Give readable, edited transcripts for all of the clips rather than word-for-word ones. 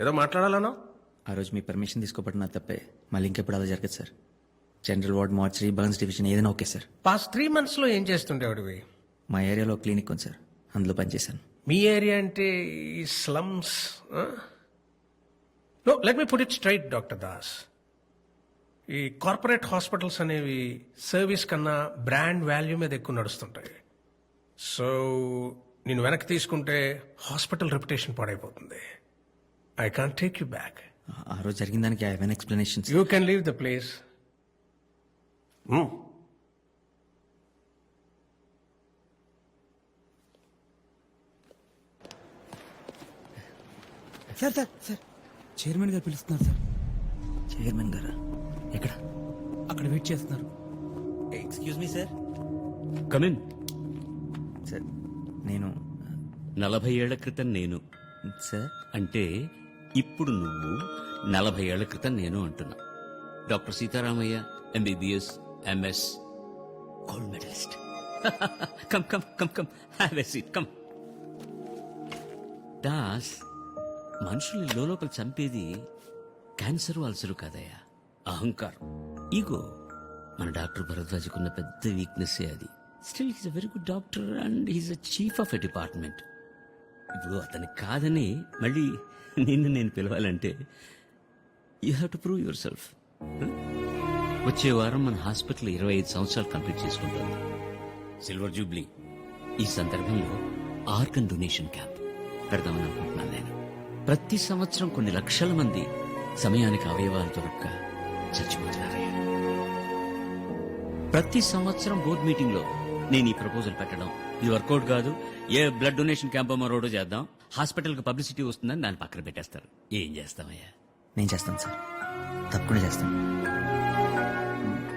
ఏదో మాట్లాడాలనో. ఆ రోజు మీ పర్మిషన్ తీసుకోబట్టి నా తప్పే. మళ్ళీ ఇంకెప్పుడు అలా జరగదు sir. General ward, mortuary, burns division ఏదైనా ఓకే సార్. పాస్ట్ 3 months లో ఏం చేస్తుండేవాడివి? మా ఏరియాలో క్లినిక్ ఉంది సార్, అందులో పనిచేశాను. మీ ఏరియా అంటే ఈ slums? No, let me put it straight doctor Das. ఈ కార్పొరేట్ హాస్పిటల్స్ అనేవి సర్వీస్ కన్నా బ్రాండ్ వాల్యూ మీద ఎక్కువ నడుస్తుంటాయి. సో నేను వెనక్కి తీసుకుంటే హాస్పిటల్ రెప్యుటేషన్ పాడైపోతుంది. I can't take you back. ఆ రోజు జరిగిన దానికి I have an explanation. You can leave the place. Sir sir sir chairman గారు పిలుస్తున్నారు సార్. చైర్మన్ గారా? ఎక్కడ? అక్కడ వెయిట్ చేస్తున్నారు. Excuse me sir. Come in. Sir నేను 40 ఏళ్ల క్రితం నేను సార్. అంటే ఇప్పుడు నువ్వు 40 ఏళ్ల క్రితం నేను అంటున్నా. Doctor Sitaramayya, MBBS, MS, gold medalist. Come come come come, have a seat, come. Das, మనుషుల్ని లోపల చంపేది క్యాన్సర్, అల్సరు కాదయ్యా, అహంకారం, ఈగో. మన డాక్టర్ భరద్వాజ్కున్న పెద్ద వీక్నెస్ అది. Still he's a very good doctor and he's a chief of a department. ఇప్పుడు అతని కాదని మళ్ళీ నిన్ను నేను పిలవాలంటే you have to prove yourself. వచ్చే వారం మన హాస్పిటల్ 25 సంవత్సరాలు కంప్లీట్ చేసుకుంటుంది, సిల్వర్ జూబ్లీ. ఈ సందర్భంలో ఆర్గన్ డొనేషన్ క్యాంప్ పెడదామని అనుకుంటున్నాను నేను. ప్రతి సంవత్సరం కొన్ని లక్షల మంది సమయానికి అవయవాలు దొరక్క చచ్చిపోతున్నారయ్యా. ప్రతి సంవత్సరం బోర్డు మీటింగ్ లో నేను ఈ ప్రపోజల్ పెట్టడం, ఇది వర్కౌట్ కాదు, ఏ బ్లడ్ డొనేషన్ క్యాంప్ మరోడో చేద్దాం, హాస్పిటల్ కి పబ్లిసిటీ వస్తుందని దాన్ని పక్కన పెట్టేస్తారు. ఏం చేస్తామయ్యా? నేను చేస్తాను సార్, తప్పకుండా చేస్తాను.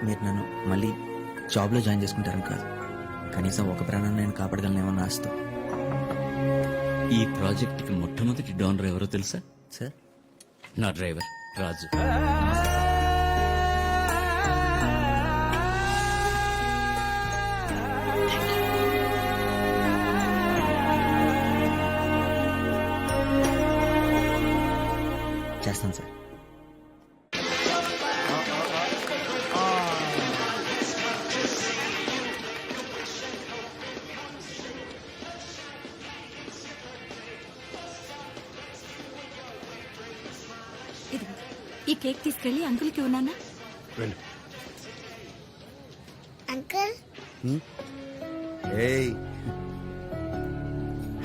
మీరు నన్ను మళ్ళీ జాబ్లో జాయిన్ చేసుకుంటారని కాదు, కనీసం ఒక ప్రాణాన్ని నేను కాపాడగలనేమో ఆశతో. ఈ ప్రాజెక్ట్ కి మొట్టమొదటి డోనర్ ఎవరో తెలుసా? సార్, నా డ్రైవర్ రాజు. చేస్తాను సార్. ఇదిగో, ఈ కేక్ తీసుకెళ్లి అంకుల్కి ఉన్నానా? వెళ్ళు. అంకుల్ ఏయ్,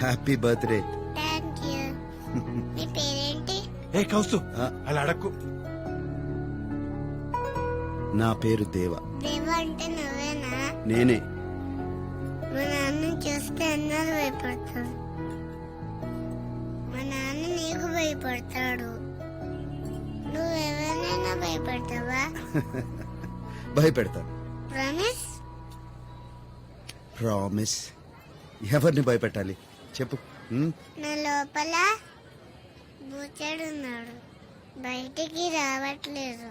హ్యాపీ బర్త్డే. Thank you. మీ పేరేంటి? ఏ కౌస్తు, ఆ. అలా అడక్కు. నా పేరు దేవ. దేవ అంటే నువ్వేనా? నేనే. మా నాన్న చూస్తే అన్నారు భయపడతాడు. మా నాన్న నీకు భయపడతాడు. నువ్వు ఎవరినైనా భయపడతావా? భయపెడతాను. ప్రామిస్? ప్రామిస్. ఎవరిని భయపెట్టాలి చెప్పు. నా లోపల బూచాడున్నాడు, బయటికి రావట్లేదు.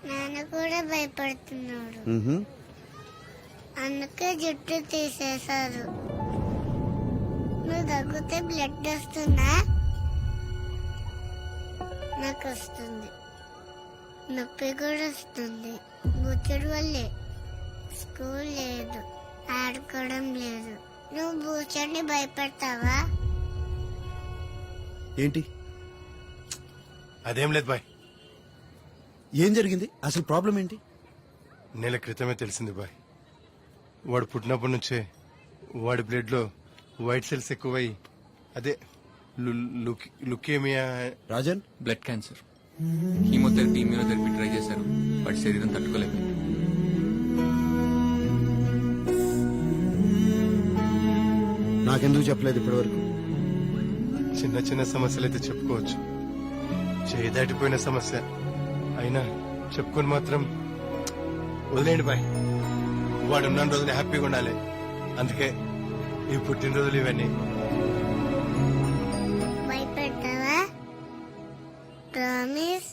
నాన్న కూడా భయపడుతున్నాడు, అందుకే జుట్టు తీసేశారు. నువ్వు దగ్గుతే బ్లడ్ వస్తుందా? నాకు వస్తుంది, నొప్పి కూడా వస్తుంది. బూచుడు వల్లే స్కూల్ లేదు, ఆడుకోవడం లేదు. నువ్వు బూచడిని భయపడతావా? ఏంటి? అదేం లేదు బాయ్. ఏం జరిగింది అసలు? ప్రాబ్లం ఏంటి? నెల క్రితమే తెలిసింది బాయ్. వాడు పుట్టినప్పటి నుంచే వాడి బ్లడ్ లో వైట్ సెల్స్ ఎక్కువై, అదే leukaemia. Rajan, blood cancer. Chemotherapy, immunotherapy try చేశారు, వాడి శరీరం తట్టుకోలేదు. నాకెందుకు చెప్పలేదు ఇప్పటి వరకు? చిన్న చిన్న సమస్యలు అయితే చెప్పుకోవచ్చు, చేయి దాటిపోయిన సమస్య అయినా చెప్పుకొని మాత్రం వదిలేండి బాయ్. వాడు ఉన్న రోజులు హ్యాపీగా ఉండాలి, అందుకే ఈ పుట్టినరోజులు ఇవన్నీ. భయపడతావా? Promise?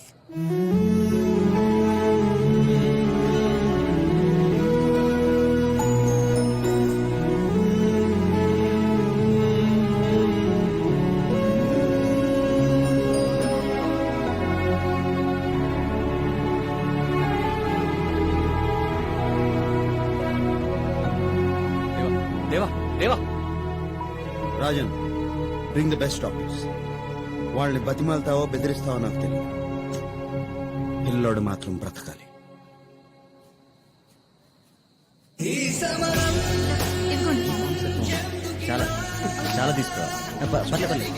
Rajan bring the best doctors. వాళ్ళని బతిమాలతావో బెదిరిస్తావో నాకు తెలియదు. పిల్లోడు మాత్రం బ్రతకాలి. ఇదిగోండి. చాలా చాలా తీసుకురావాలి. పర్లేదు.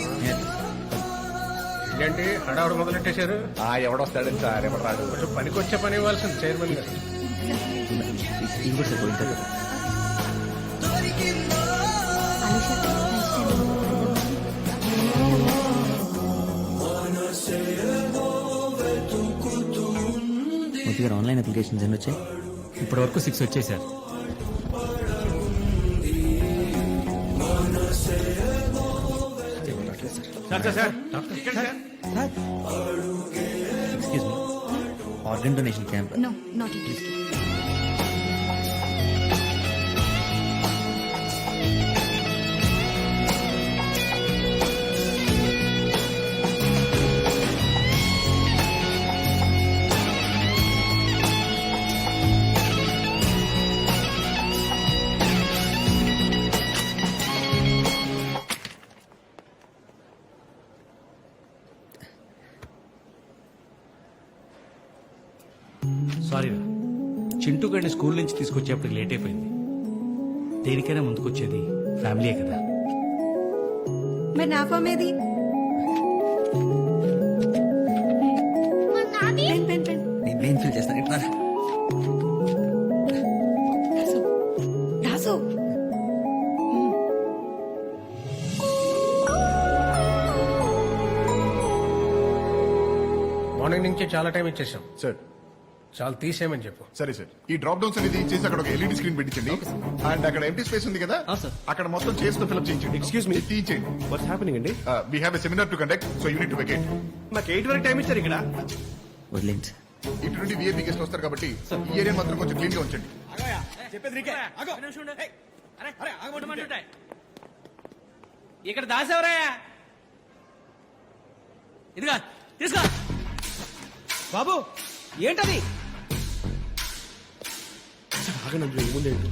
ఏంటి హడావుడు మొదలెట్టేశారు? ఎవడొస్తాడని సార్ ఎవడు రాడు. కొంచెం పనికొచ్చే పని ఇవ్వాల్సింది చైర్మన్ గారు. ఇది కూడా సరిపోయింది. అనుష, మూర్తి గారు ఆన్లైన్ అప్లికేషన్స్ ఎన్ని వచ్చాయి? ఇప్పటి వరకు 6 వచ్చాయి సార్. Excuse me, organ donation camp. No not it. Sorry రా, చింటూ గడిని స్కూల్ నుంచి తీసుకొచ్చేప్పటికి లేట్ అయిపోయింది. దేనికైనా ముందుకొచ్చేది ఫ్యామిలీయే కదా. మరి నా ఫామ్ ఏది? Pen pen pen. నేను ఫీల్ చేస్తాను. ఇట్లా రాసు రాసు. మార్నింగ్ నుంచి చాలా టైం ఇచ్చేసాం. సార్ చాలా తీసేయమని చెప్పు. సరే సార్, ఈ డ్రాప్ డౌన్స్ అనేది చేసి అక్కడ ఒక ఎల్ఈడి స్క్రీన్ పెట్టించండి. అండ్ అక్కడ ఎంటీ స్పేస్ ఉంది కదా, అక్కడ మొత్తం చైర్స్ తో ఫిల్అప్ చేయించండి. ఎక్స్క్యూజ్ మీ, తీయించండి. వాట్స్ హ్యాపెనింగ్ అండి? We have a seminar to conduct, so you need to vacate. నాకు 8 వరకు టైం ఇచ్చారు ఇక్కడ. వదిలేండి సార్. ఇటు నుండి విఐపీ గెస్ట్ వస్తారు కాబట్టి ఈ ఏరియా మాత్రం కొంచెం క్లీన్ గా ఉంచండి. ఇక్కడ దాసేవరాయా? ఇదిగా తీసుకో. బాబు ఏంటది? ఆగనండి, ఏముందేంటి?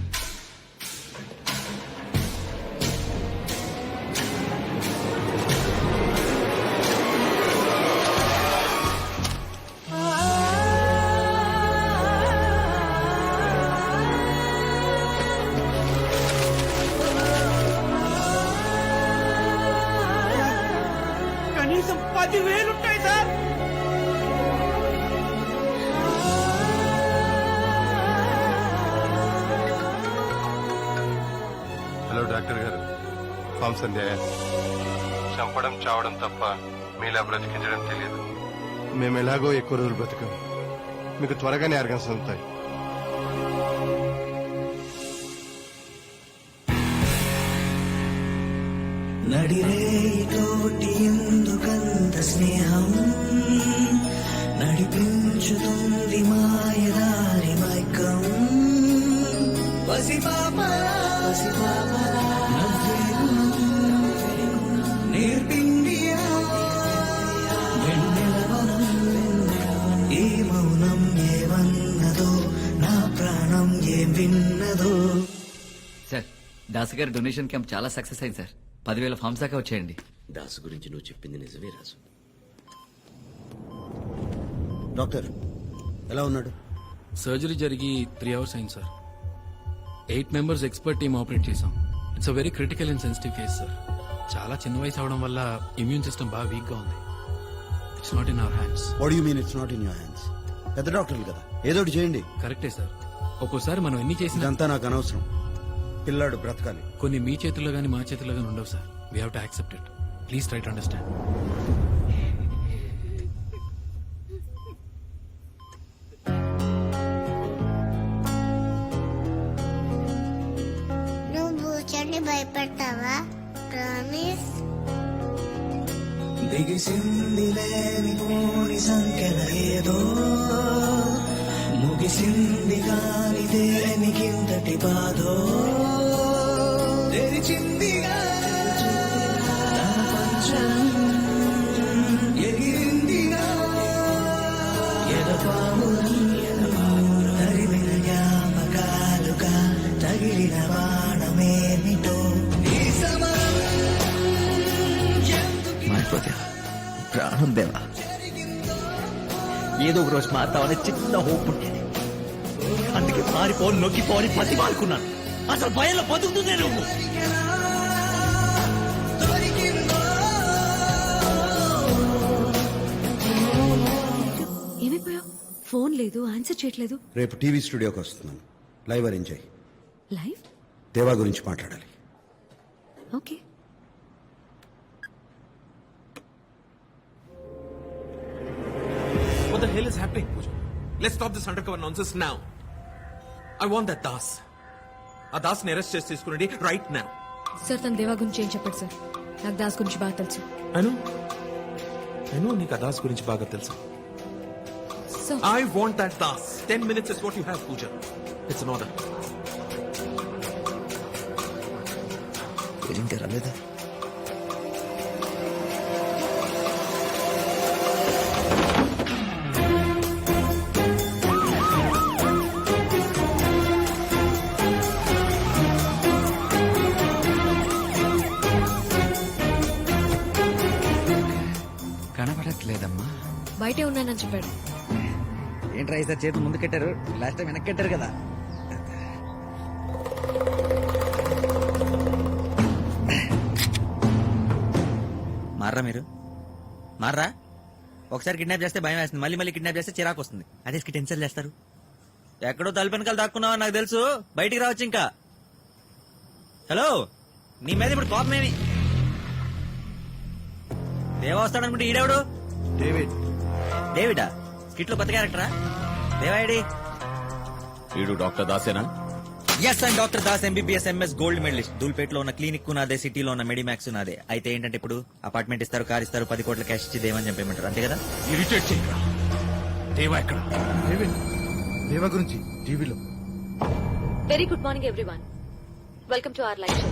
కనీసం 10,000 ఉంటాయి సార్. హలో డాక్టర్ గారు, ఫామ్స్ అందాయా? చంపడం చావడం తప్ప మీలా బ్రతికించడం తెలియదు. మేము ఎలాగో ఎక్కువ రోజులు బ్రతకం, మీకు త్వరగానే ఆర్గన్స్ అందుతాయి. నడిరేతోటి ఎందుకంత స్నేహం నడిపించుతుంది మాయదారి మైకం పసిపాపలా నవ్వే గుణం నేర్పింది వెన్నెలవనం ఈ మౌనం ఏమన్నదో నా ప్రాణం ఏం విన్నదో. సార్, దాస్ గారి డొనేషన్ క్యాంప్ చాలా సక్సెస్ అయింది సార్. 10,000 ఫామ్స్ దాకా వచ్చాయండి. దాసు గురించి నువ్వు చెప్పింది నిజమే రాజు. డాక్టర్ ఎలా ఉన్నాడు? సర్జరీ జరిగి 3 hours అయింది sir. 8 members expert team operate చేశాం. It's a very critical and sensitive case sir. చాలా చిన్న వయసు అవడం వల్ల ఇమ్యూన్ సిస్టమ్ బాగా వీక్ గా ఉంది. It's not in our hands. What you mean it's not in your hands? పెద్ద డాక్టర్లు కదా, ఏదో ఒకటి చేయండి. కరెక్టే సార్. ఒక్కోసారి మనం ఎన్ని చేసినా ఇదంతా నాకు అనవసరం. పిల్లాడు బ్రతకాలి. కొన్ని మీ చేతుల్లో గానీ మా చేతుల్లో గానీ ఉండవు sir. We have to accept it. Please try to understand. నువ్వు బూచర్ని భయపెడతావా? ప్రామిస్. దిగిసింది లేని పోని సంఖ్యల ఏదో ముగిసింది కాని దేనికింతటి బాధో తెరిచిందిగా తన పంచం ఎగిరిందిగా ఎదపామురం తరిమిన జ్ఞాపకాలుగా తగిలిన బాణమేమిటో ఈ సమరం ప్రాణం దేవా. ఏదో ఒక రోజు మారుతావని చిన్న హోప్ ఉండేది. అందుకే మారిపోని నొక్కిపోని పతి మారుకున్నాను. అసలు భయంలో బతుకుతుందే నువ్వు. ఏమైపోయావు? ఫోన్ లేదు, ఆన్సర్ చేయట్లేదు. రేపు టీవీ స్టూడియోకి వస్తున్నాను. లైవ్ అరేంజ్ అయ్యి లైవ్? దేవా గురించి మాట్లాడాలి. Okay. What the hell is happening, Pooja? Let's stop this undercover nonsense now. I want that Das. ఆ దాస్ని అరెస్ట్ చేసి తీసుకురండి రైట్ నౌ. సార్ తన దేవా గురించి ఏం చెప్పాడు సార్? నాకు దాస్ గురించి బాగా తెలుసు. I know నీకు ఆ దాస్ గురించి బాగా తెలుసు. So I want that Das. 10 minutes is what you have, Pooja. It's an order. Agent రాలేదా? కనపడట్లేదమ్మా. బయటే ఉన్నానని చెప్పాడు. ఏంట్రా ఈసారి చేతులు ముందు కట్టారు, లాస్ట్ టైం వెనక్కి కట్టారు కదా. మార్రా మీరు, మార్రా. ఒకసారి కిడ్నాప్ చేస్తే భయం వేస్తుంది, మళ్ళీ మళ్ళీ కిడ్నాప్ చేస్తే చిరాకు వస్తుంది. అదే టెన్షన్ చేస్తారు. ఎక్కడో తలుపెనకాల దాక్కున్నావా నాకు తెలుసు, బయటికి రావచ్చు ఇంకా. హలో, నీ మీద ఇప్పుడు కోపమేమి? దేవా వస్తాడనుకుంటే ఈడెవడు? డేవిడా? స్కిట్ లో కొత్త క్యారెక్టరా? దేవాడి వీడు డాక్టర్ దాసేనా? Yes, I'm doctor Das, MBBS MS gold medalist. దూల్పేటలో ఉన్న క్లినిక్ నాదే, సిటీలో ఉన్న మెడిమాక్స్ నాదే. అయితే ఏంటంటే ఇప్పుడు అపార్ట్మెంట్ ఇస్తారు, కార్ ఇస్తారు, 10 కోట్ల క్యాష్ ఇచ్చి దేవని చంపేయమంటారు, అంతే కదా? ఇరిటేట్ చేయరా. దేవా ఎక్కడ? దేవా గురించి టీవీలో. Very good morning everyone. Welcome to our live show.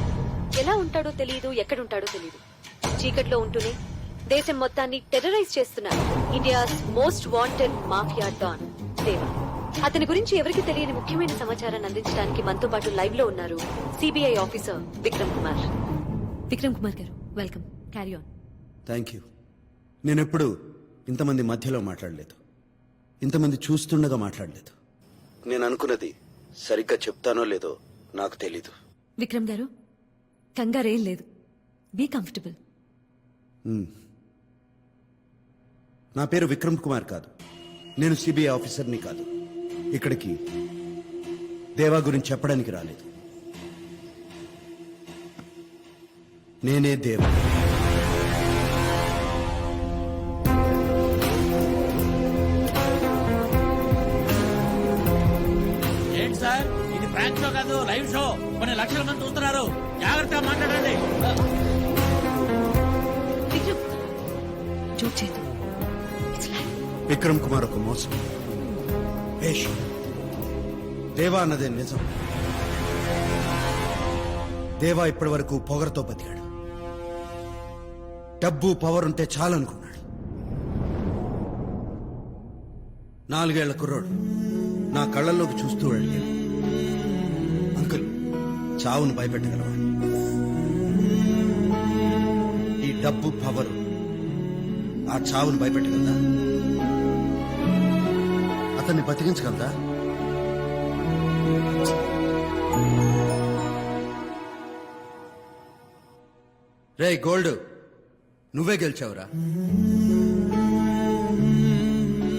ఎలా ఉంటాడో తెలియదు, ఎక్కడుంటాడో తెలియదు. చీకట్లో ఉంటూనే దేశం మొత్తాన్ని టెర్రరైజ్ చేస్తున్నారు India's most wanted mafia don Deva. అతని గురించి ఎవరికి తెలియని ముఖ్యమైన సమాచారాన్ని అందించడానికి మనతో పాటు లైవ్ లో ఉన్నారు సిబిఐ ఆఫీసర్ విక్రమ్ కుమార్. విక్రమ్ కుమార్ గారు, welcome. Carry on. Thank you. నేనెప్పుడు ఇంతమంది మధ్యలో మాట్లాడలేదు, ఇంతమంది చూస్తుండగా మాట్లాడలేదు. నేను అనుకున్నది సరిగ్గా చెప్తానో లేదో నాకు తెలీదు. విక్రమ్ గారు, కంగారేం లేదు. Be comfortable. నా పేరు విక్రమ్ కుమార్ కాదు, నేను సిబిఐ ఆఫీసర్ని కాదు. ఇక్కడికి దేవా గురించి చెప్పడానికి రాలేదు. నేనే దేవా. ఏంటి సార్, ఇది ప్రాంక్ షో కాదు, లైవ్ షో. కొన్ని లక్షల మంది చూస్తున్నారు, జాగ్రత్తగా మాట్లాడండి. విక్రమ్, జోక్ చేయదు. విక్రమ్ కుమార్ ఒక మోసం, వేషం. దేవా అన్నదే నిజం. దేవా ఇప్పటి వరకు పొగరుతో బతికాడు. డబ్బు పవర్ ఉంటే చాలనుకున్నాడు. 4 ఏళ్ల కుర్రోడు నా కళ్ళల్లోకి చూస్తూ అడిగాడు, అంకుల్, చావును భయపెట్టగలవా? ఈ డబ్బు పవర్ ఆ చావును భయపెట్టగలదా? అతన్ని బతికించగలదా? రే గోల్డ్, నువ్వే గెలిచావురా.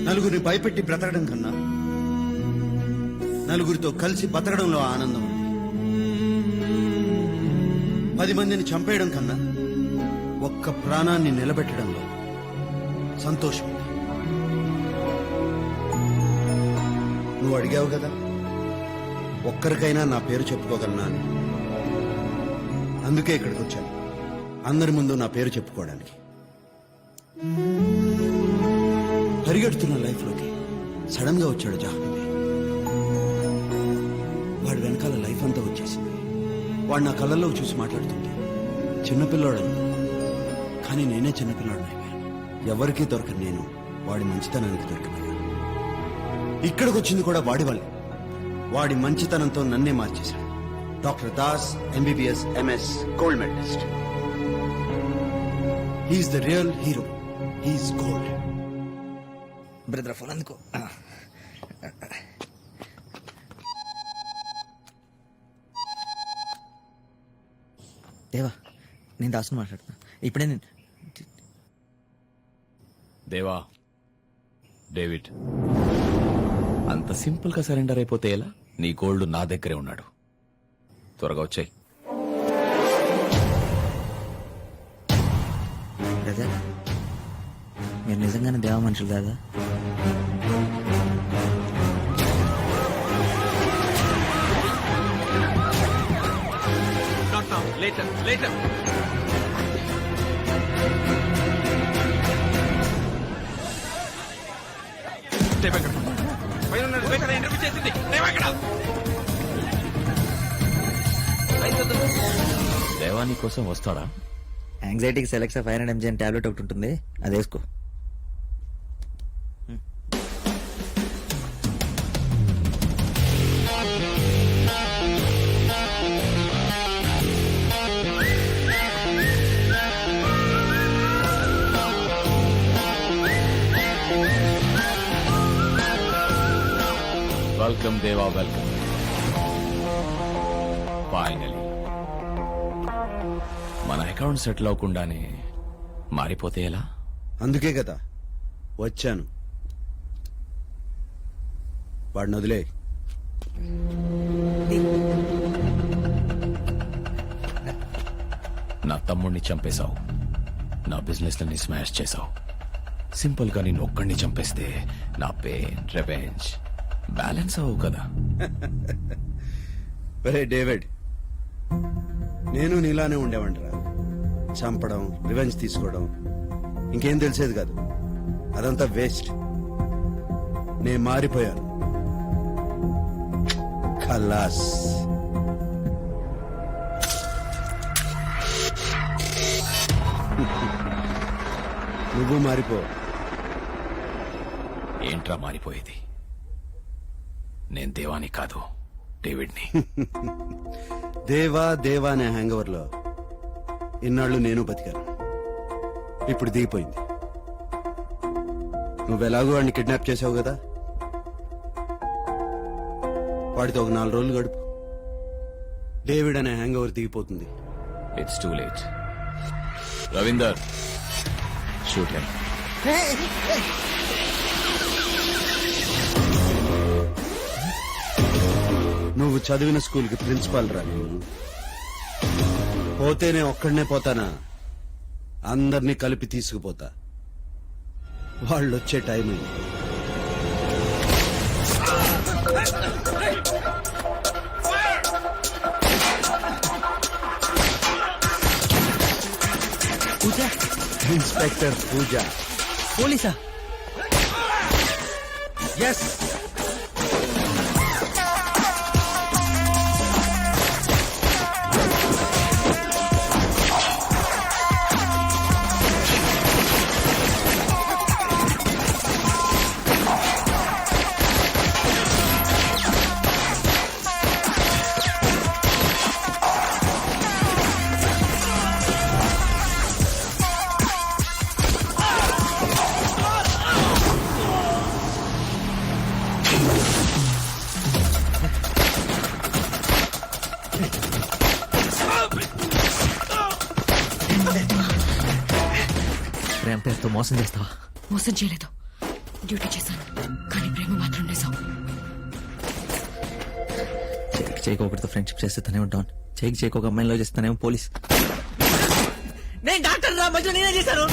నలుగురిని భయపెట్టి బ్రతకడం కన్నా నలుగురితో కలిసి బతకడంలో ఆనందం ఉంది. 10 మందిని చంపేయడం కన్నా ఒక్క ప్రాణాన్ని నిలబెట్టడంలో సంతోషం ఉంది. నువ్వు అడిగావు కదా, ఒక్కరికైనా నా పేరు చెప్పుకోగలనా అని. అందుకే ఇక్కడికి వచ్చాను, అందరి ముందు నా పేరు చెప్పుకోవడానికి. పరిగెడుతున్న లైఫ్లోకి సడన్ గా వచ్చాడు జాహ్నవి. వాడి వెనకాల లైఫ్ అంతా వచ్చేసింది. వాడు నా కళ్ళల్లో చూసి మాట్లాడుతుంటే చిన్నపిల్లాడని, కానీ నేనే చిన్నపిల్లాడని అయిపోయాను. ఎవరికీ దొరకను నేను వాడి మంచితనానికి దొరికిపోయాను. ఇక్కడికి వచ్చింది కూడా వాడి వల్లే. వాడి మంచితనంతో నన్నే మార్చేశాడు. Doctor Das, MBBS MS gold medalist. He's the real hero. He's gold. Brother phone అందుకో. దేవా నేను దాసుని మాట్లాడుతున్నా ఇప్పుడే. నేను దేవా, డేవిడ్, అంత సింపుల్ గా సరెండర్ అయిపోతే ఎలా? నీ గోల్డ్ నా దగ్గరే ఉన్నాడు. త్వరగా వచ్చాయి. బ్రదర్ మీరు నిజంగానే దేవా మనుషులు కాదా? దేవా నీ కోసం వస్తాడా? యాంగ్జైటీకి సెలెక్స్ 500 mg టాబ్లెట్ ఒకటి ఉంటుంది, అది వేసుకో. వెల్కమ్ దేవా, వెల్కమ్. ఫైనలీ మన అకౌంట్ సెటిల్ అవ్వకుండానే మారిపోతే ఎలా? అందుకే కదా వచ్చాను. వాడిని వదిలే. నా తమ్ముడిని చంపేశావు, నా బిజినెస్ ని స్మాష్ చేశావు. సింపుల్ గా నిన్ను ఒక్కడిని చంపేస్తే నా పెయిన్, రివెంజ్ బ్యాలెన్స్ అవ్వవు కదా. ఒరే డేవిడ్, నేను నీలానే ఉండేవంటరా. చంపడం, రివెంజ్ తీసుకోవడం, ఇంకేం తెలిసేది కాదు. అదంతా వేస్ట్. నేను మారిపోయాను. ఖలాస్. నువ్వు మారిపో. ఏంట్రా మారిపోయేది? నేను దేవాని కాదు, డేవిడ్ని. దేవా దేవా అనే హ్యాంగోవర్ లో ఇన్నాళ్ళు నేను బతికాను. ఇప్పుడు దిగిపోయింది. నువ్వెలాగో వాడిని కిడ్నాప్ చేసావు కదా, వాడితో ఒక 4 రోజులు గడుపు. డేవిడ్ అనే హ్యాంగోవర్ దిగిపోతుంది. It's too late. Ravinder, shoot him. నువ్వు చదివిన స్కూల్ కి ప్రిన్సిపాల్ రా. పోతే నేను ఒక్కడనే పోతానా? అందరినీ కలిపి తీసుకుపోతా. వాళ్ళు వచ్చే టైం అయింది. ఇన్స్పెక్టర్ పూజ. పోలీసా? ఎస్. ప్రేమ పేరుతో మోసం చేస్తావా? మోసం చేయలేదు, డ్యూటీ చేశాను, కానీ ప్రేమ మాత్రం నిజం. చేయకొకటితో ఫ్రెండ్షిప్ చేస్తే తనే ఉంటాను, చేయకొక అమ్మాయిలో చేస్తానేమో పోలీస్. నేను డాక్టర్ రా, మధ్య నేనే చేశాను.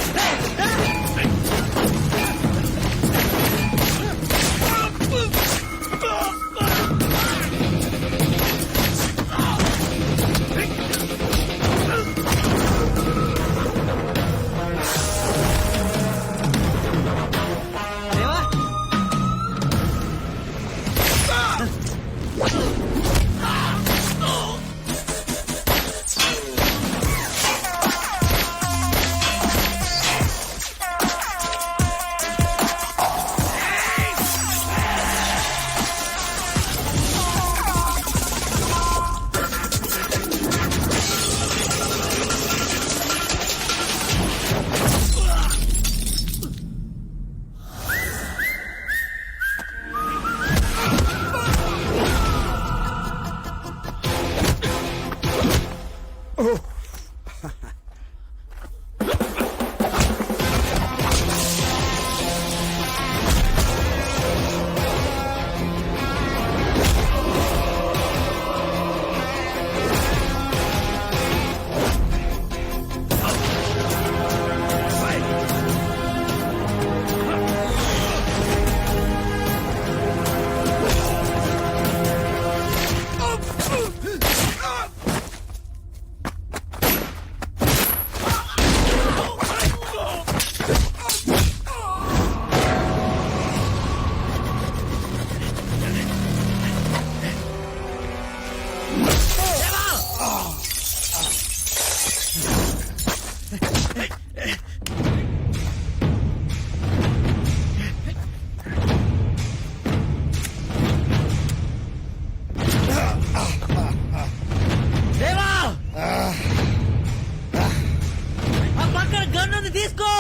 గన్ను తీసుకో.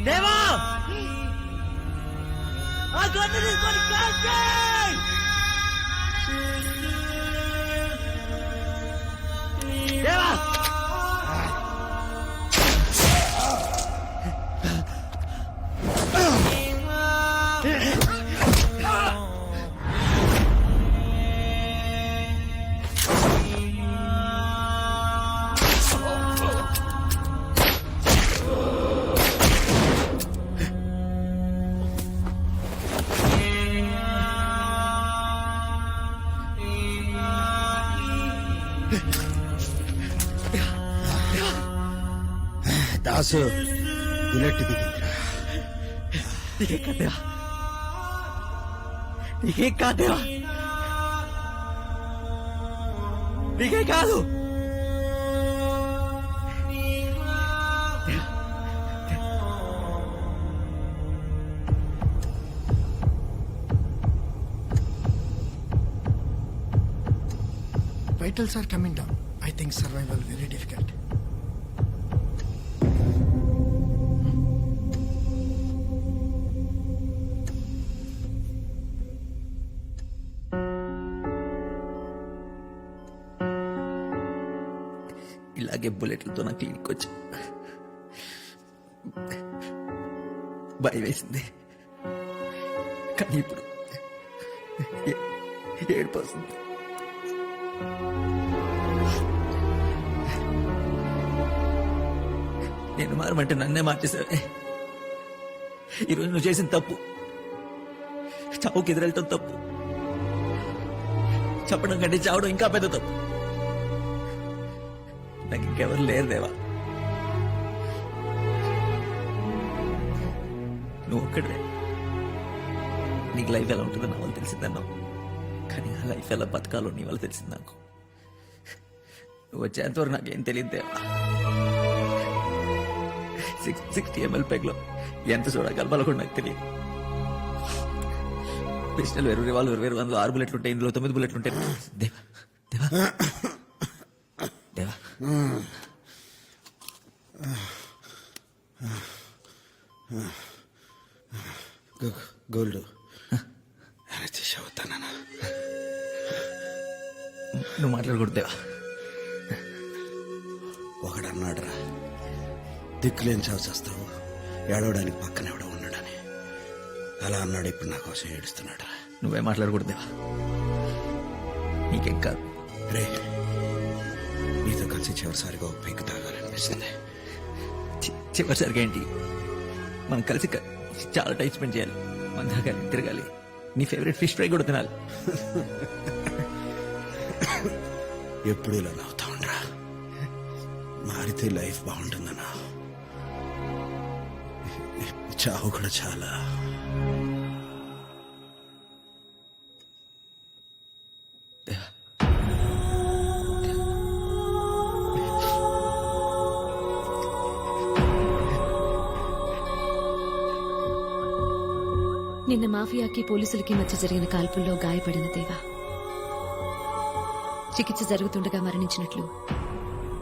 దేవా ఆ గన్ను తీసుకొని కాల్ చేయి. దేవా దాసు బుల్లెట్ దిగిందిరా. నీకే కాదేవా, నీకే కాదేవా, నీకే కాదు. Vitals are coming down. I think survival very difficult. ఇలాగే బుల్లెట్లతో నా క్లినిక్ వచ్చి భయం వేసింది, కానీ ఇప్పుడు ఏడుపు వస్తుంది. నేను మారమంటే నన్నే మార్చేసావే. ఈరోజు నువ్వు చేసిన తప్పు, చావుకి ఎదురెళ్ళటం తప్పు, చెప్పడం కంటే చావడం ఇంకా పెద్ద తప్పు. నాకు ఇంకెవరు లేరు దేవా, నువ్వు ఒక్కడే. నీకు లైఫ్ ఎలా ఉంటుందో నా వల్ల తెలిసిందన్నావు, కానీ ఆ లైఫ్ ఎలా బతకాలో నీ వల్ల తెలిసింది నాకు. నువ్వు వచ్చేంతవరకు నాకేం తెలియదు దేవా. 60 ml పెగ్లో ఎంత చూడ కలపాలో కూడా నాకు తెలియదు. పిస్టల్ వేరు, రివాల్వర్ వేరు, అందులో 6 బుల్లెట్లు ఉంటాయి, ఇందులో 9 బుల్లెట్లు ఉంటాయి. దేవా దేవా దేవా గోల్డ్ అవుతానా? నువ్వు మాట్లాడకూడదు దేవా. ఒకడన్నాడురా, దిక్కులేని చావు చేస్తావు, ఏడవడానికి పక్కన ఎవడో ఉన్నాడని. అలా అన్నాడు, ఇప్పుడు నా కోసం ఏడుస్తున్నాడు. నువ్వే మాట్లాడకూడదు దేవా, నీకేం కాదు. రే, నీతో కలిసి చివరిసారిగా ఒక పెగ్గు తాగాలనిపిస్తుంది. చివరిసరిగా ఏంటి, మనం కలిసి చాలా టైం స్పెండ్ చేయాలి, మనం తాగాలి, తిరగాలి, నీ ఫేవరెట్ ఫిష్ ఫ్రై కూడా తినాలి. ఎప్పుడు ఇలా నవ్వుతా ఉండరా, మారితే లైఫ్ బాగుంటుందన్నా. చావు కూడా చాలా. నిన్న మాఫియాకి పోలీసులకి మధ్య జరిగిన కాల్పుల్లో గాయపడిన దేవా చికిత్స జరుగుతుండగా మరణించినట్లు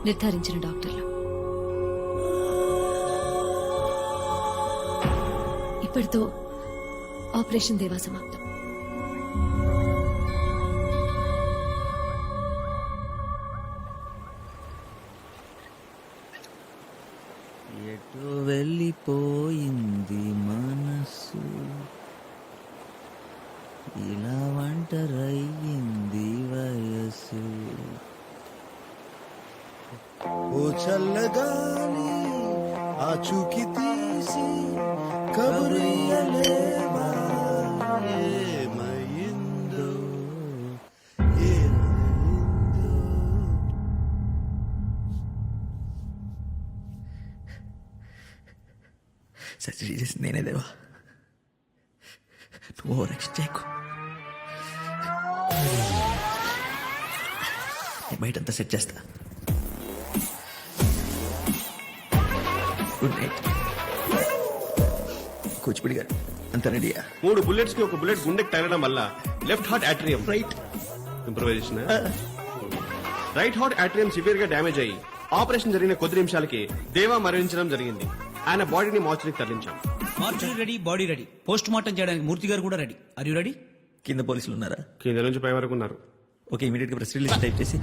నిర్ధారించిన డాక్టర్లు. ఇప్పటితో ఆపరేషన్ దేవా సమాప్తం. ఎటు వెళ్ళిపోయింది మనసు, ఇలా ఒంటరయ్యింది వయసు. ఓ చల్లగాలి ఆ చూకి తీసి కబురియలేవా, ఏమయిందో ఏమైందో. సర్జరీ చేసి నేనే దేవా, నువ్వు ఓవరాక్షన్ చేయకు. నేను బయటంతా సెట్ చేస్తా. Good night. కూచిపూడి గారు అంత రెడీయా? 3 bullets కి ఒక బుల్లెట్ గుండెకి తగలడం వల్ల left heart atrium right improvisation. Right heart atrium severe గా డ్యామేజ్ అయ్యి ఆపరేషన్ జరిగిన కొద్ది నిమిషాలకి దేవా మరణించడం జరిగింది. ఆయన బాడీని మార్చురికి తరలించాం. Mortuary ready, body ready. Post mortem చేయడానికి మూర్తి గారు కూడా రెడీ. Are you ready? కింద పోలీసులు ఉన్నారా? కింద నుంచి పై వరకు ఉన్నారు. ఓకే, ఇమీడియట్ గా ప్రెస్ రిలీజ్ టైప్ చేసి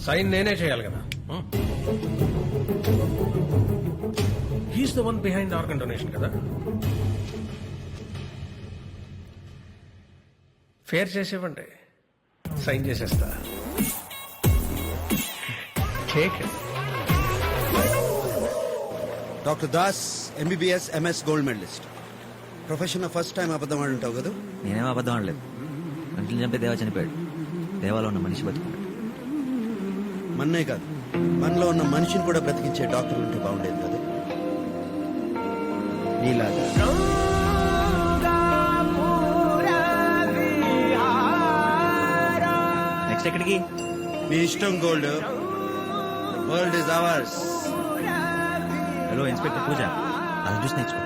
సైన్ నేనే చేయాలి కదా. He's the one behind organ donation కదా. ఫేర్ చేసేవ్వండి, సైన్ చేసేస్తా. Take it. Doctor Das MBBS MS gold medalist. Profession లో ఫస్ట్ టైం అబద్ధం ఆడుంటావు కదా. నేనేం అబద్ధం ఆడలేదు. గంటలు చంపే దేవా చనిపోయాడు. దేవాలో ఉన్న మనిషి బతుకున్నాడు. మన్నే కాదు, మనలో ఉన్న మనిషిని కూడా బ్రతికించే డాక్టర్ ఉంటే బాగుండేది కదా. నీలాగా నెక్స్ట్ ఎక్కడికి? నీ ఇష్టం gold. World is ours. Hello inspector Pooja, అలా చూసి నేర్చుకో.